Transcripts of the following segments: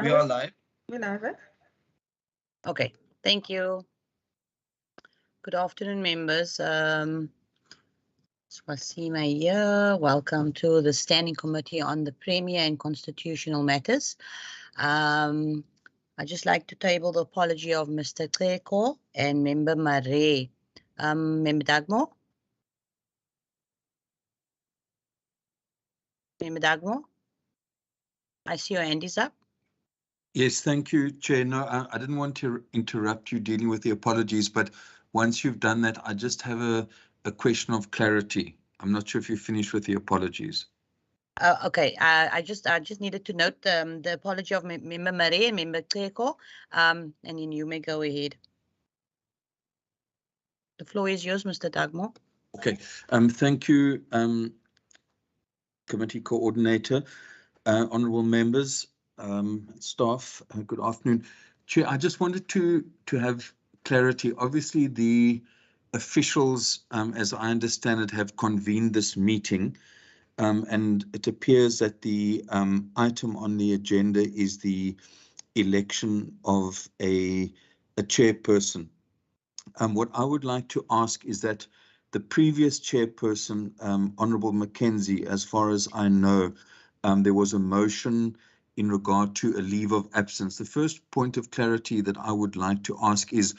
We are live. We're live. Okay, thank you. Good afternoon, members. Swasima here. Welcome to the Standing Committee on the Premier and Constitutional Matters. I'd just like to table the apology of Mr. Kleko and Member Mare. Member Dagmo? Member Dagmo? I see your hand is up. Yes, thank you, Chair. No, I didn't want to interrupt you dealing with the apologies, but once you've done that, I just have a question of clarity. I'm not sure if you finished with the apologies. Okay, I just needed to note the apology of Member Mare and Member Kleko, and then you may go ahead. The floor is yours, Mr. Dagmo. Okay, thank you, Committee Coordinator, honourable members, staff, good afternoon. Chair, I just wanted to have clarity. Obviously, the officials, as I understand it, have convened this meeting, and it appears that the item on the agenda is the election of a chairperson. What I would like to ask is that the previous chairperson, Honourable Mackenzie, as far as I know, there was a motion in regard to a leave of absence. The first point of clarity that I would like to ask is,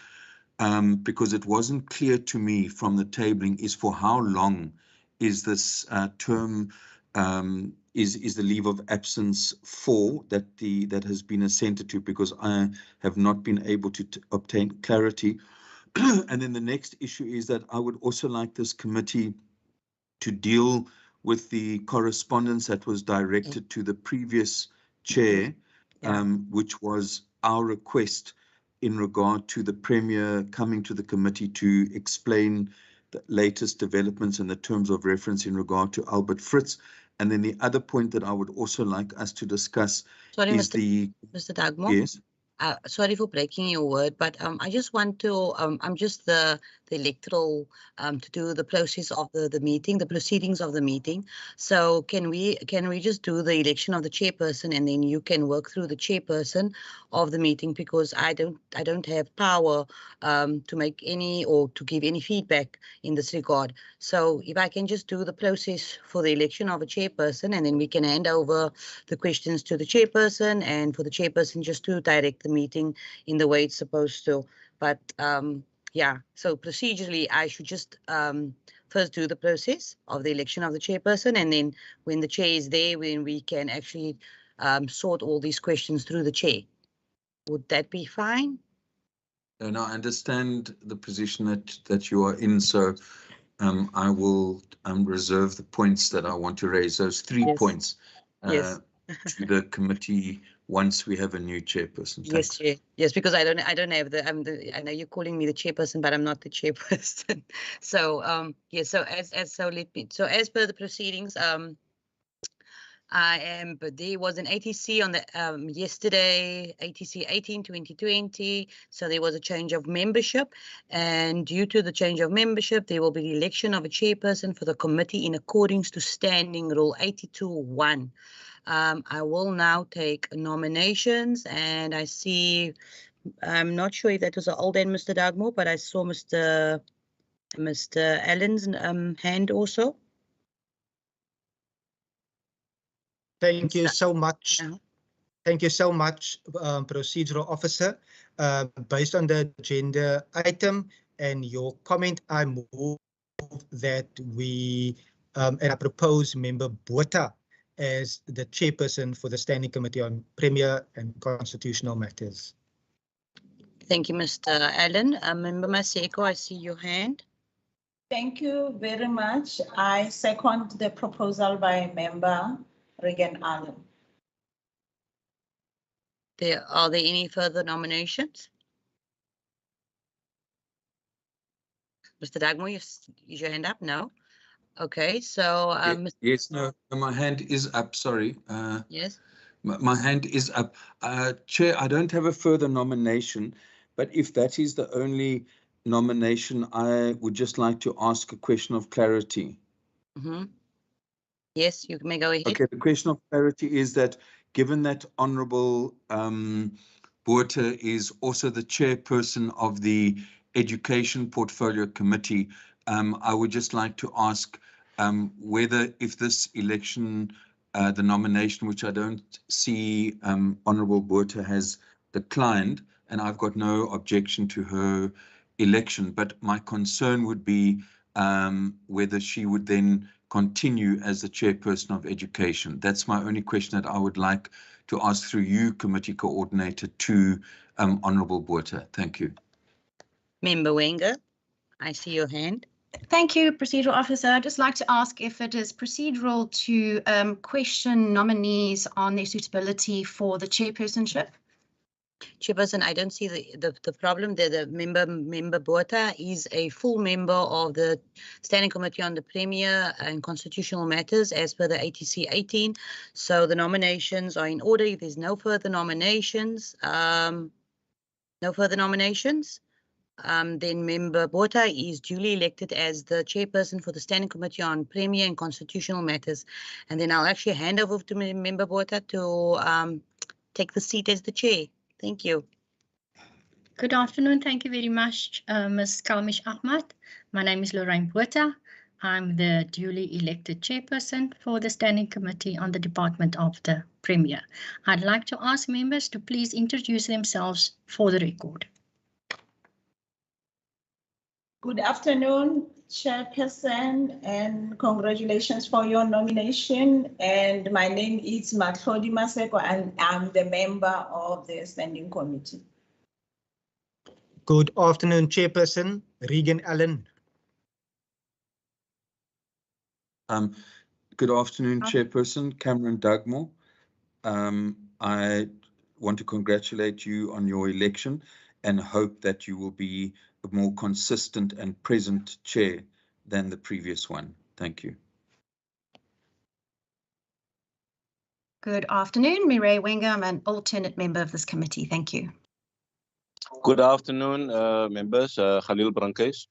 because it wasn't clear to me from the tabling, is for how long is this term, is the leave of absence for that has been assented to, because I have not been able to obtain clarity. And then the next issue is that I would also like this committee to deal with the correspondence that was directed to the previous chair, which was our request in regard to the Premier coming to the committee to explain the latest developments in the terms of reference in regard to Albert Fritz. And then the other point that I would also like us to discuss is Mr. Dagmo? Yes. Sorry for breaking your word, but I just want to, I'm just the electoral to do the process of the meeting, the proceedings of the meeting. So can we just do the election of the chairperson, and then you can work through the chairperson of the meeting, because I don't have power to make any or to give any feedback in this regard. So if I can just do the process for the election of a chairperson, and then we can hand over the questions to the chairperson, and for the chairperson just to direct the meeting in the way it's supposed to. But yeah, so procedurally I should just first do the process of the election of the chairperson, and then when the chair is there, when we can actually sort all these questions through the chair. Would that be fine? And I understand the position that you are in, so I will reserve the points that I want to raise, those three points to the committee once we have a new chairperson. Thanks. Yes, Chair. Yes, because I don't have the I know you're calling me the chairperson, but I'm not the chairperson. So yeah, so as per the proceedings, but there was an ATC on the yesterday, ATC 18/2020. So there was a change of membership, and due to the change of membership, there will be the election of a chairperson for the committee in accordance to Standing Rule 82(1). I will now take nominations, and I see, I'm not sure if that was an old end, Mr. Dagmo, but I saw Mr. Allen's hand also. Thank you so much. Thank you so much, Procedural Officer. Based on the agenda item and your comment, I move that we, and I propose Member Botha as the chairperson for the Standing Committee on Premier and Constitutional Matters. Thank you, Mr. Allen. Member Maseko, I see your hand. Thank you very much. I second the proposal by Member Regan Allen. Are there any further nominations? Mr. Dagmo, is your hand up? No. Okay, so yes, no, my hand is up. Sorry. Yes. My hand is up. Chair, I don't have a further nomination, but if that is the only nomination, I would just like to ask a question of clarity. Yes, you may go ahead. Okay, the question of clarity is that given that Honourable Botha is also the chairperson of the Education Portfolio Committee, I would just like to ask whether, if this election, the nomination, which I don't see Honourable Botha has declined, and I've got no objection to her election, but my concern would be whether she would then continue as the chairperson of education. That's my only question that I would like to ask through you, committee coordinator, to Honourable Botha. Thank you. Member Wenger, I see your hand. Thank you, Procedural Officer. I'd just like to ask if it is procedural to question nominees on their suitability for the chairpersonship. Chairperson, I don't see the problem there. The member Botha is a full member of the Standing Committee on the Premier and Constitutional Matters as per the ATC 18. So the nominations are in order. If there's no further nominations, then Member Botha is duly elected as the chairperson for the Standing Committee on Premier and Constitutional Matters. And then I'll actually hand over to Member Botha to take the seat as the chair. Thank you. Good afternoon. Thank you very much, Ms. Kalmish Ahmad. My name is Lorraine Botha. I'm the duly elected chairperson for the Standing Committee on the Department of the Premier. I'd like to ask members to please introduce themselves for the record. Good afternoon, Chairperson, and congratulations for your nomination. And my name is Matlodi Maseko, and I'm the member of the Standing Committee. Good afternoon, Chairperson, Regan Allen. Good afternoon, Chairperson, Cameron Dugmore. I want to congratulate you on your election and hope that you will be a more consistent and present chair than the previous one. Thank you. Good afternoon, Mireille Wenger. I'm an alternate member of this committee. Thank you. Good afternoon, members. Khalil Brankes.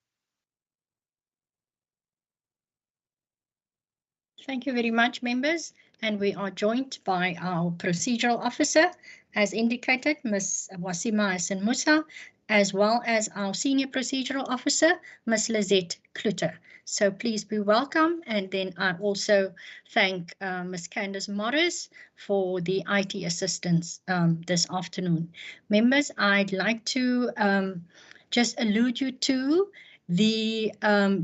Thank you very much, members. And we are joined by our procedural officer, as indicated, Ms. Wasima Hassan Musa, as well as our senior procedural officer, Ms. Lizette Kluter. So please be welcome. And then I also thank Ms. Candace Morris for the IT assistance this afternoon. Members, I'd like to just allude you to the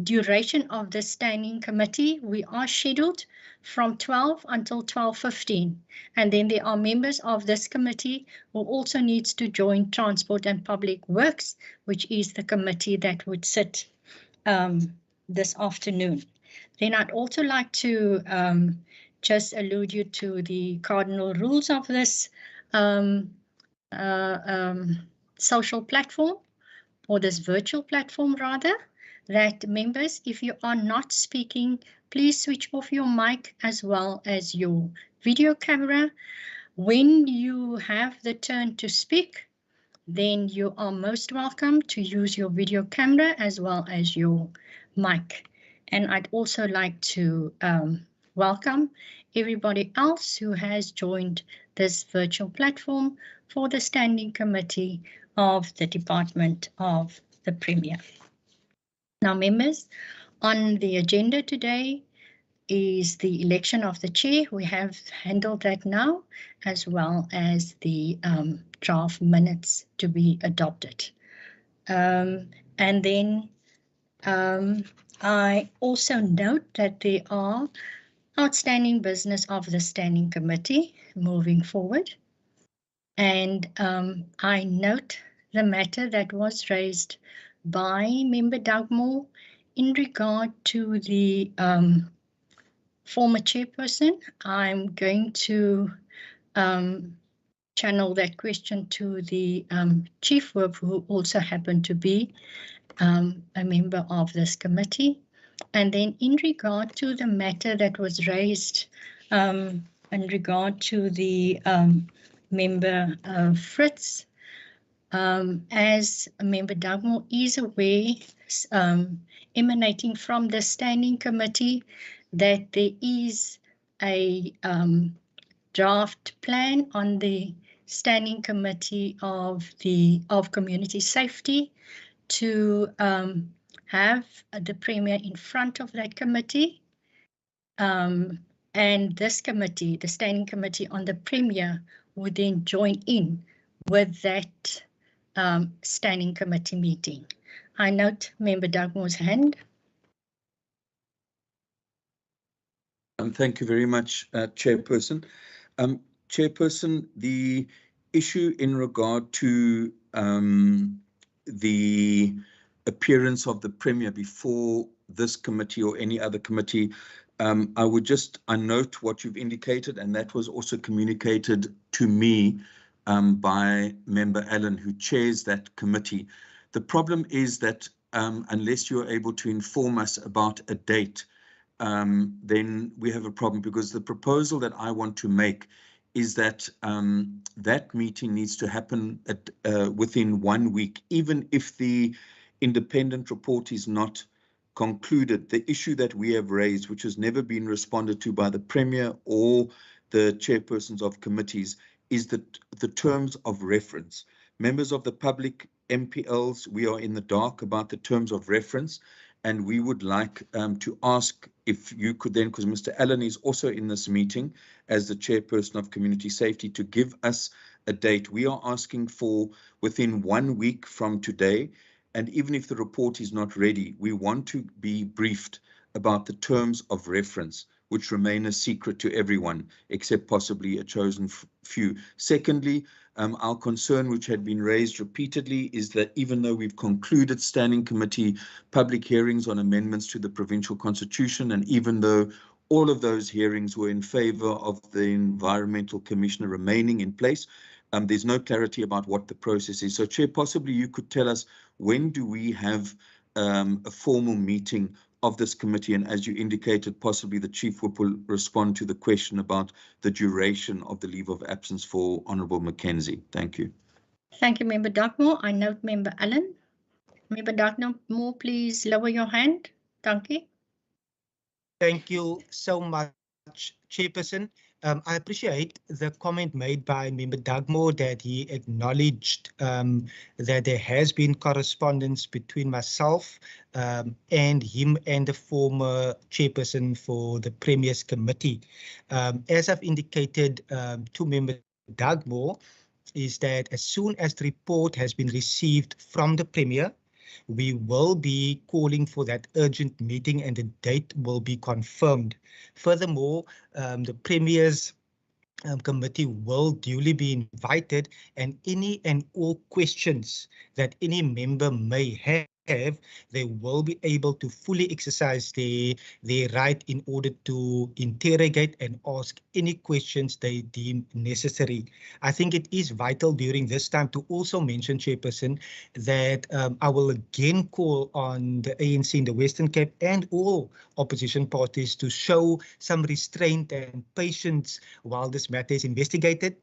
duration of the standing committee. We are scheduled from 12 until 12:15. And then there are members of this committee who also needs to join Transport and Public Works, which is the committee that would sit this afternoon. Then I'd also like to just allude you to the cardinal rules of this social platform, or this virtual platform rather, that members, if you are not speaking, please switch off your mic as well as your video camera. When you have the turn to speak, then you are most welcome to use your video camera as well as your mic. And I'd also like to welcome everybody else who has joined this virtual platform for the Standing Committee of the Department of the Premier. Now, members, on the agenda today is the election of the chair. We have handled that now, as well as the draft minutes to be adopted. And then I also note that there are outstanding business of the Standing Committee moving forward. And I note the matter that was raised by Member Dugmore in regard to the former chairperson. I'm going to channel that question to the Chief Whip, who also happened to be a member of this committee. And then in regard to the matter that was raised in regard to the member Fritz, as Member Dugmore is aware, emanating from the Standing Committee, that there is a draft plan on the Standing Committee of Community Safety to have the Premier in front of that committee. And this committee, the Standing Committee on the Premier, would then join in with that Standing Committee meeting. I note Member Dugmore's hand. Thank you very much, Chairperson. Chairperson, the issue in regard to the appearance of the Premier before this committee or any other committee, I note what you've indicated, and that was also communicated to me by Member Allen, who chairs that committee. The problem is that unless you're able to inform us about a date, then we have a problem, because the proposal that I want to make is that that meeting needs to happen within 1 week, even if the independent report is not concluded. The issue that we have raised, which has never been responded to by the Premier or the chairpersons of committees, is the terms of reference. Members of the public, MPLs, we are in the dark about the terms of reference, and we would like to ask if you could then, because Mr. Allen is also in this meeting as the chairperson of community safety, to give us a date. We are asking for within 1 week from today, and even if the report is not ready, we want to be briefed about the terms of reference, which remain a secret to everyone, except possibly a chosen few. Secondly, our concern, which had been raised repeatedly, is that even though we've concluded standing committee public hearings on amendments to the provincial constitution, and even though all of those hearings were in favor of the environmental commissioner remaining in place, there's no clarity about what the process is. So, Chair, possibly you could tell us, when do we have a formal meeting of this committee? And as you indicated, possibly the Chief Whip will respond to the question about the duration of the leave of absence for Honourable Mackenzie. Thank you. Thank you, Member Dugmore. I note Member Allen. Member Dugmore, please lower your hand. Thank you. Thank you so much, Chairperson. I appreciate the comment made by Member Dugmore that he acknowledged that there has been correspondence between myself and him and the former chairperson for the Premier's Committee. As I've indicated to Member Dugmore, is that as soon as the report has been received from the Premier, we will be calling for that urgent meeting and the date will be confirmed. Furthermore, the Premier's committee will duly be invited, and any and all questions that any member may have, they will be able to fully exercise their right in order to interrogate and ask any questions they deem necessary. I think it is vital during this time to also mention, Chairperson, that I will again call on the ANC in the Western Cape and all opposition parties to show some restraint and patience while this matter is investigated.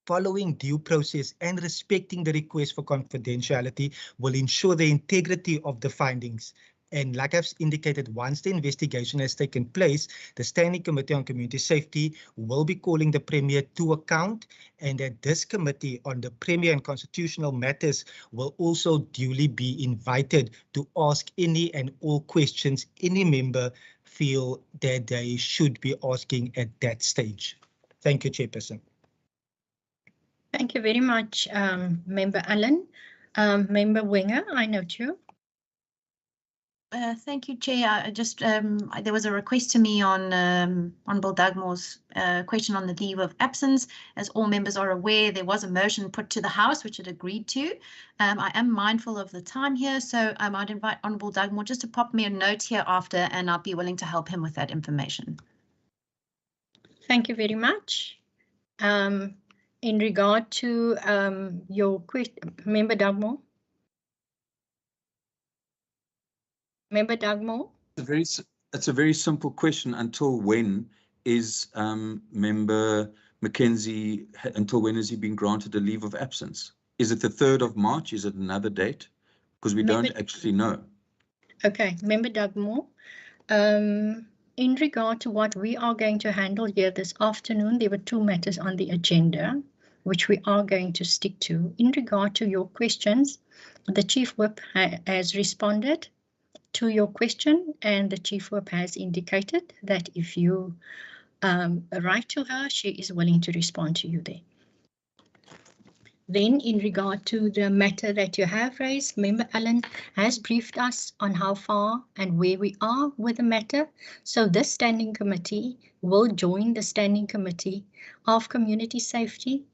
Following due process and respecting the request for confidentiality will ensure the integrity of the findings. And like I've indicated, once the investigation has taken place, the Standing Committee on Community Safety will be calling the Premier to account, and that this committee on the Premier and constitutional matters will also duly be invited to ask any and all questions any member feel that they should be asking at that stage. Thank you, Chairperson. Thank you very much, Member Allen. Member Winger, I note you. Thank you, Chair. I just there was a request to me on Bill Dugmore's question on the leave of absence. As all members are aware, there was a motion put to the House which it agreed to. I am mindful of the time here, so I'd invite Honourable Dugmore just to pop me a note here after, and I'll be willing to help him with that information. Thank you very much. In regard to your question, Member Dugmore. Member Dugmore? It's a very simple question. Until when is Member Mackenzie, until when has he been granted a leave of absence? Is it the 3rd of March? Is it another date? Because we don't actually know. Okay, Member Dugmore. in regard to what we are going to handle here this afternoon, there were 2 matters on the agenda, which we are going to stick to. In regard to your questions, the Chief Whip has responded to your question, and the Chief Whip has indicated that if you write to her, she is willing to respond to you there. Then in regard to the matter that you have raised, Member Allen has briefed us on how far and where we are with the matter. So this standing committee will join the standing committee of community safety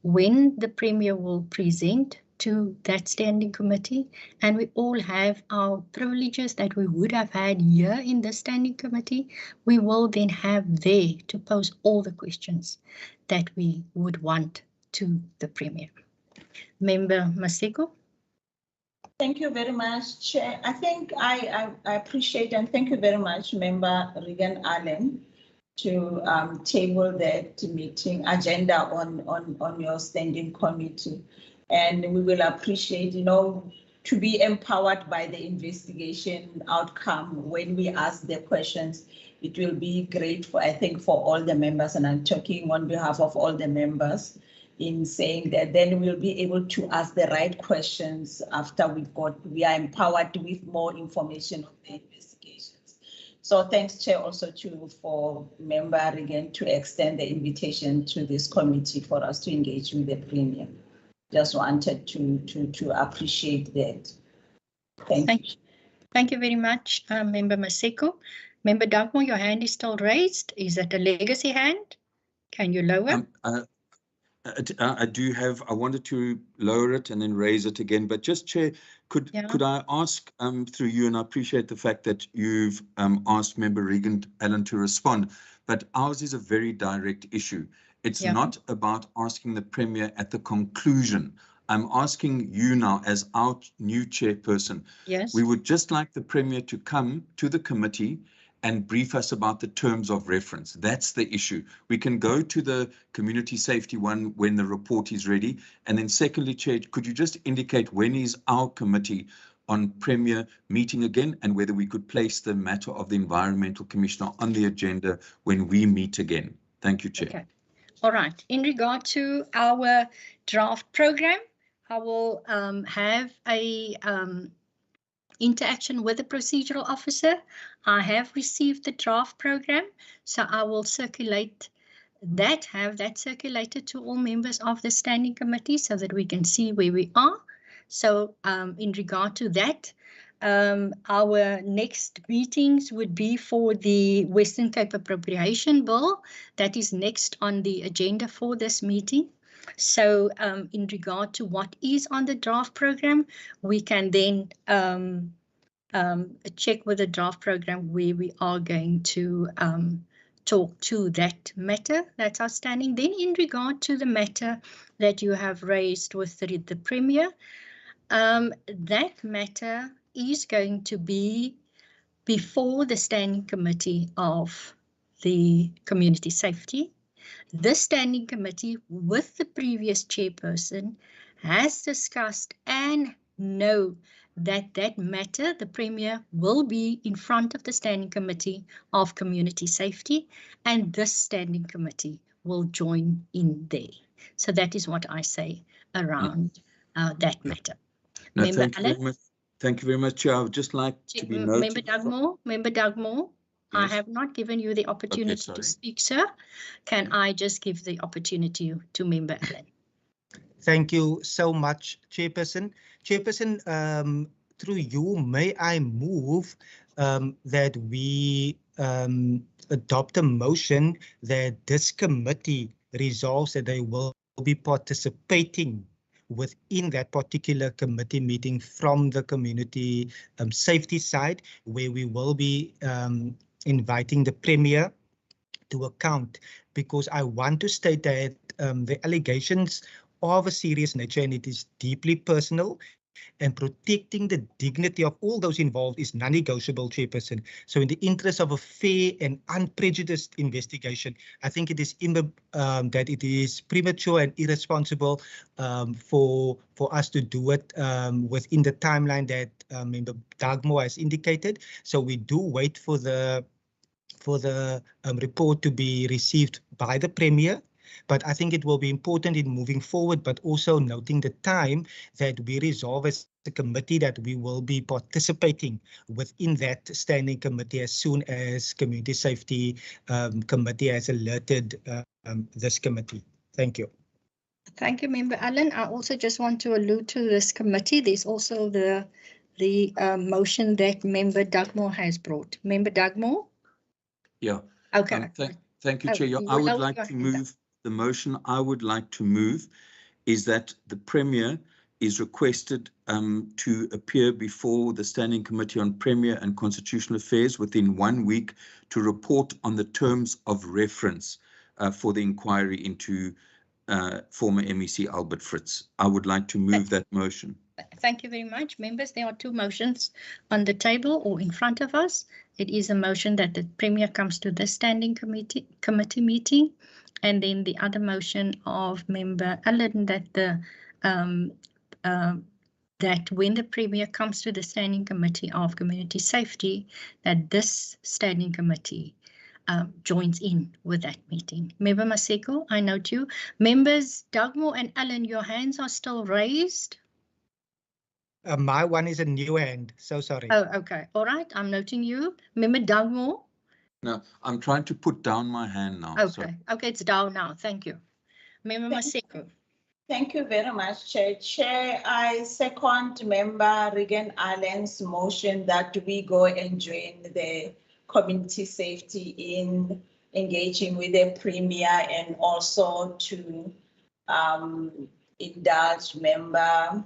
when the Premier will present to that standing committee, and we all have our privileges that we would have had here in the standing committee. We will then have there to pose all the questions that we would want to the Premier. Member Maseko. Thank you very much, Chair. I think I appreciate and thank you very much, Member Regan Allen, to table that meeting agenda on your standing committee. And we will appreciate, to be empowered by the investigation outcome when we ask the questions. It will be great for, I think, for all the members, and I'm talking on behalf of all the members, in saying that then we'll be able to ask the right questions after we are empowered with more information on the investigations. So thanks, Chair, also for Member Regan to extend the invitation to this committee for us to engage with the Premier. Just wanted to appreciate that. Thank you. Thank you very much, Member Maseko. Member Dagmo, your hand is still raised. Is that a legacy hand? Can you lower? I do have, I wanted to lower it and then raise it again, but just Chair, could I ask through you, and I appreciate the fact that you've asked Member Regan Allen to respond, but ours is a very direct issue. It's not about asking the Premier at the conclusion. I'm asking you now as our new chairperson. Yes. We would just like the Premier to come to the committee and brief us about the terms of reference. That's the issue. We can go to the community safety one when the report is ready. And then secondly, Chair, could you just indicate when is our committee on Premier meeting again, and whether we could place the matter of the Environmental Commissioner on the agenda when we meet again? Thank you, Chair. Okay. All right. In regard to our draft program, I will have a interaction with the procedural officer. I have received the draft program, so I will circulate that, have that circulated to all members of the standing committee so that we can see where we are. So in regard to that, our next meetings would be for the Western Cape Appropriation Bill. That is next on the agenda for this meeting. So in regard to what is on the draft program, we can then check with the draft program where we are going to talk to that matter that's outstanding. Then in regard to the matter that you have raised with the Premier, that matter is going to be before the standing committee of the community safety. This standing committee with the previous chairperson has discussed and know that that matter, the Premier, will be in front of the standing committee of community safety, and this standing committee will join in there. So that is what I say around that matter. No, thank you very much. Thank you very much, Chair. I would just like to be noted. Member Dugmore, yes. I have not given you the opportunity to speak, sir. Can I just give the opportunity to Member Allen? Thank you so much, Chairperson. Chairperson, through you, may I move that we adopt a motion that this committee resolves that they will be participating within that particular committee meeting from the community safety side, where we will be inviting the Premier to account, because I want to state that the allegations of a serious nature and it is deeply personal, and protecting the dignity of all those involved is non-negotiable, Chairperson. So in the interest of a fair and unprejudiced investigation, I think it is that it is premature and irresponsible for us to do it within the timeline that Member Dagmo has indicated. So we do wait for the for the report to be received by the Premier. But I think it will be important in moving forward, but also noting the time that we resolve as a committee that we will be participating within that standing committee as soon as Community Safety Committee has alerted this committee. Thank you. Thank you, Member Allen. I also just want to allude to this committee. There's also the motion that Member Dugmore has brought. Member Dugmore? Yeah. Okay. Thank you, Chair. Yeah, I would like to move the motion. I would like to move is that the Premier is requested to appear before the Standing Committee on Premier and Constitutional Affairs within 1 week to report on the terms of reference for the inquiry into former MEC Albert Fritz. I would like to move that motion. Thank you very much, members. There are two motions on the table or in front of us. It is a motion that the Premier comes to the Standing Committee meeting, and then the other motion of Member Allen that that when the Premier comes to the Standing Committee of Community Safety, that this Standing Committee joins in with that meeting. Member Maseko, I note you. Members Dugmore and Allen, your hands are still raised. My one is a new hand, so sorry. Oh, okay. All right, I'm noting you. Member Dugmore? No, I'm trying to put down my hand now. Okay, Sorry. okay, it's down now. Thank you. Member Maseko? Thank you very much, Chair. Chair, I second Member Regan Allen's motion that we go and join the community safety in engaging with the Premier and also to indulge Member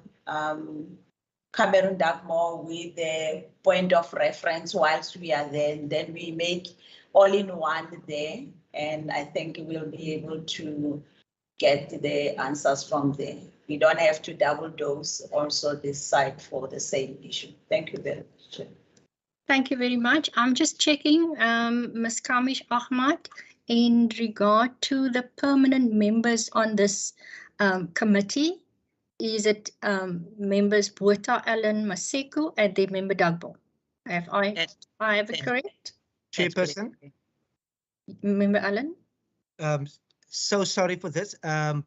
Cameron Dugmore with the point of reference whilst we are there. Then we make all in one there, and I think we'll be able to get the answers from there. We don't have to double dose also this side for the same issue. Thank you very much. Thank you very much. I'm just checking, Ms. Kamish Ahmad, in regard to the permanent members on this committee. Is it members Botha, Allen, Maseko, and then Member Dugmore? Have I have it correct? Chairperson? Member Allen? So sorry for this. And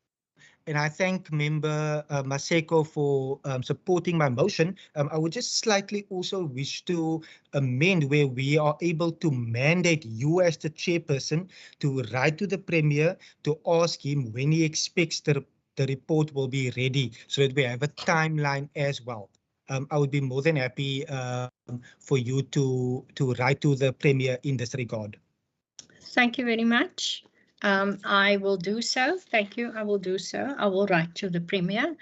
I thank Member Maseko for supporting my motion. I would just slightly also wish to amend where we are able to mandate you as the chairperson to write to the Premier to ask him when he expects the report will be ready so that we have a timeline as well. I would be more than happy for you to write to the Premier in this regard. Thank you very much. I will do so. Thank you. I will do so. I will write to the Premier.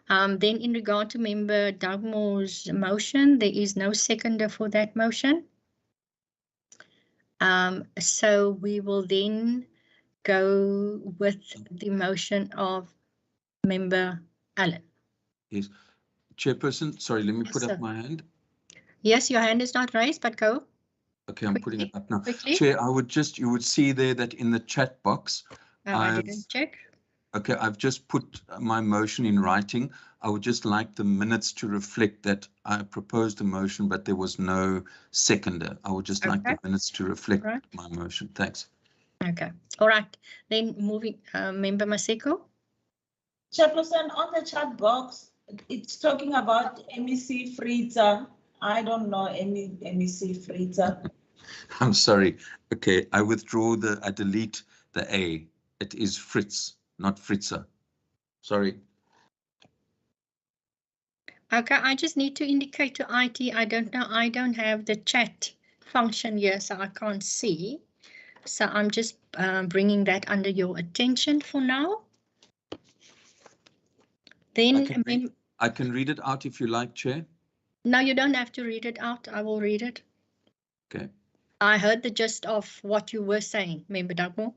Then in regard to Member Dugmore's motion, there is no seconder for that motion. So we will then go with the motion of Member Allen. Yes. Chairperson, sorry, let me Yes, put sir. up my hand. Yes, your hand is not raised, but go. Okay, I'm putting it up now. Quickly. Chair, you would see there that in the chat box. I didn't check. Okay, I've just put my motion in writing. I would just like the minutes to reflect that I proposed a motion, but there was no seconder. I would just like the minutes to reflect my motion. Thanks. Okay, all right. Then moving, Member Maseko. Chairperson, on the chat box, it's talking about MEC Fritza. I don't know any MEC Fritza. I'm sorry. Okay, I withdraw I delete the A. It is Fritz, not Fritza. Sorry. Okay, I just need to indicate to IT, I don't know, I don't have the chat function here, so I can't see. So I'm just bringing that under your attention for now. Then I can read it out if you like, Chair. No, you don't have to read it out. I will read it. Okay. I heard the gist of what you were saying, Member Dugmore.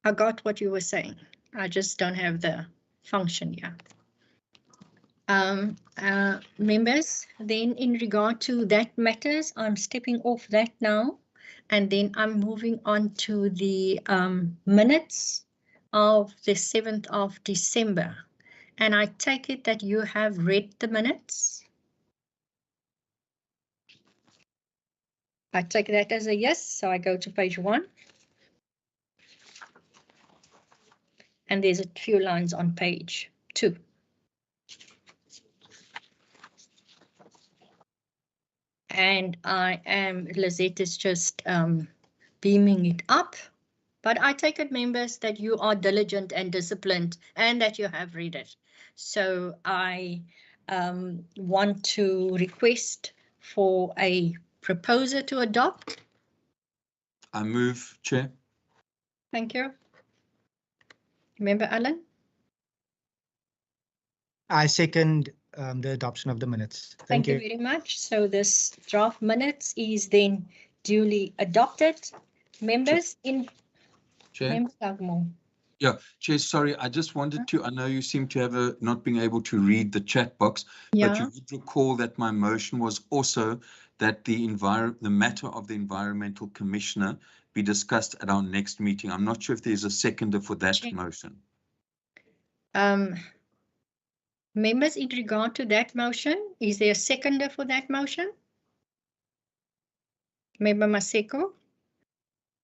I got what you were saying. I just don't have the function here. Members, then in regard to that matters, I'm stepping off that now, and then I'm moving on to the minutes of the 7th of December. And I take it that you have read the minutes. I take that as a yes, so I go to page 1. And there's a few lines on page 2. And Lizette is just beaming it up. But I take it, members, that you are diligent and disciplined and that you have read it. So I want to request for a proposer to adopt. I move, Chair. Thank you. Member Allen? I second the adoption of the minutes. Thank you very much. So this draft minutes is then duly adopted. Members in Chair. Member Dugmore. Yeah, Chair, sorry, I just wanted to, I know you seem to have not being able to read the chat box, but Yeah. you would recall that my motion was also that the matter of the environmental commissioner be discussed at our next meeting. I'm not sure if there's a seconder for that Chair. motion. Members, in regard to that motion, is there a seconder for that motion? Member Maseko?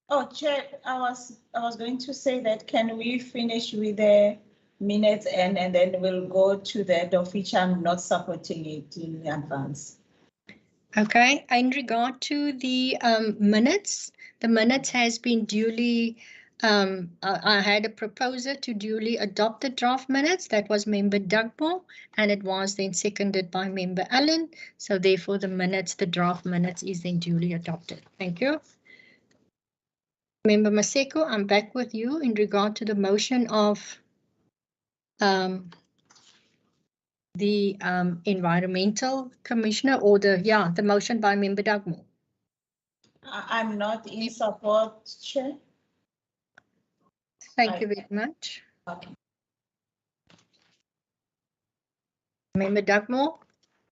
Oh, Chair, I was going to say that can we finish with the minutes and then we'll go to that of which I'm not supporting it in advance. Okay, in regard to the minutes, the minutes has been duly, I had a proposer to duly adopt the draft minutes. That was Member Dugmore, and it was then seconded by Member Allen. So therefore the minutes, the draft minutes is then duly adopted. Thank you. Member Maseko, I'm back with you in regard to the motion of the environmental commissioner or the motion by Member Dugmore. I'm not in support, Chair. Thank you very much. Okay. Member Dugmore,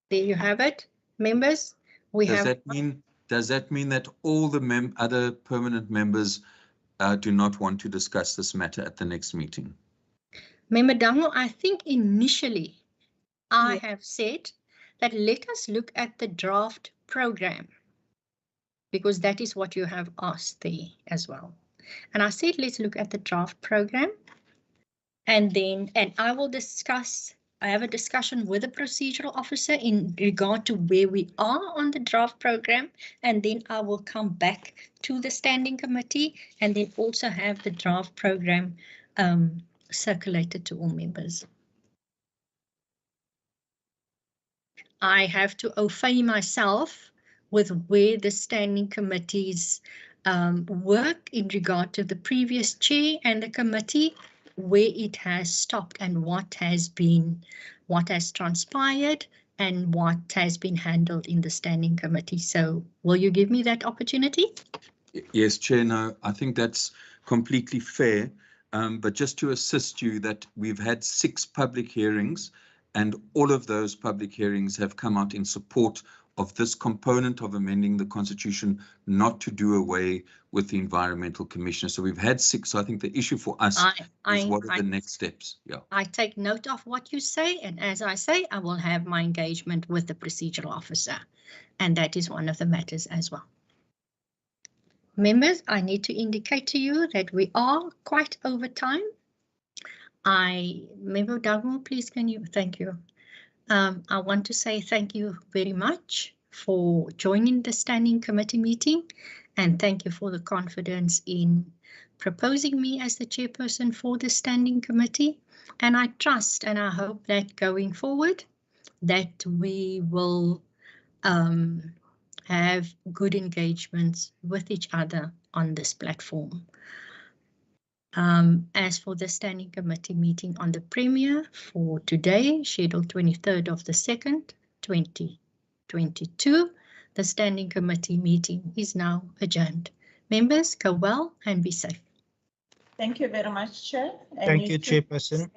there you have it. Members, we Does have. that mean that all the other permanent members do not want to discuss this matter at the next meeting? Member Dugmore, I think initially I have said that let us look at the draft program, because that is what you have asked there as well. And I said, let's look at the draft program, and I will I have a discussion with the procedural officer in regard to where we are on the draft program, and then I will come back to the standing committee and then also have the draft program circulated to all members. I have to obey myself with where the standing committees work in regard to the previous chair and the committee, where it has stopped and what has transpired and what has been handled in the standing committee. So will you give me that opportunity? Yes, Chair, no, I think that's completely fair. But just to assist you, that we've had 6 public hearings, and all of those public hearings have come out in support of this component of amending the Constitution, not to do away with the Environmental Commissioner. So we've had 6. So I think the issue for us is what are the next steps? Yeah. I take note of what you say, and as I say, I will have my engagement with the procedural officer, and that is one of the matters as well. Members, I need to indicate to you that we are quite over time. Member Dugmore, please can you, thank you. I want to say thank you very much for joining the standing committee meeting, and thank you for the confidence in proposing me as the chairperson for the standing committee. And I trust and I hope that going forward that we will have good engagements with each other on this platform. As for the standing committee meeting on the Premier for today, scheduled 23rd of the 2nd, 2022, the standing committee meeting is now adjourned. Members, go well and be safe. Thank you very much, Chair. Thank you, Chairperson.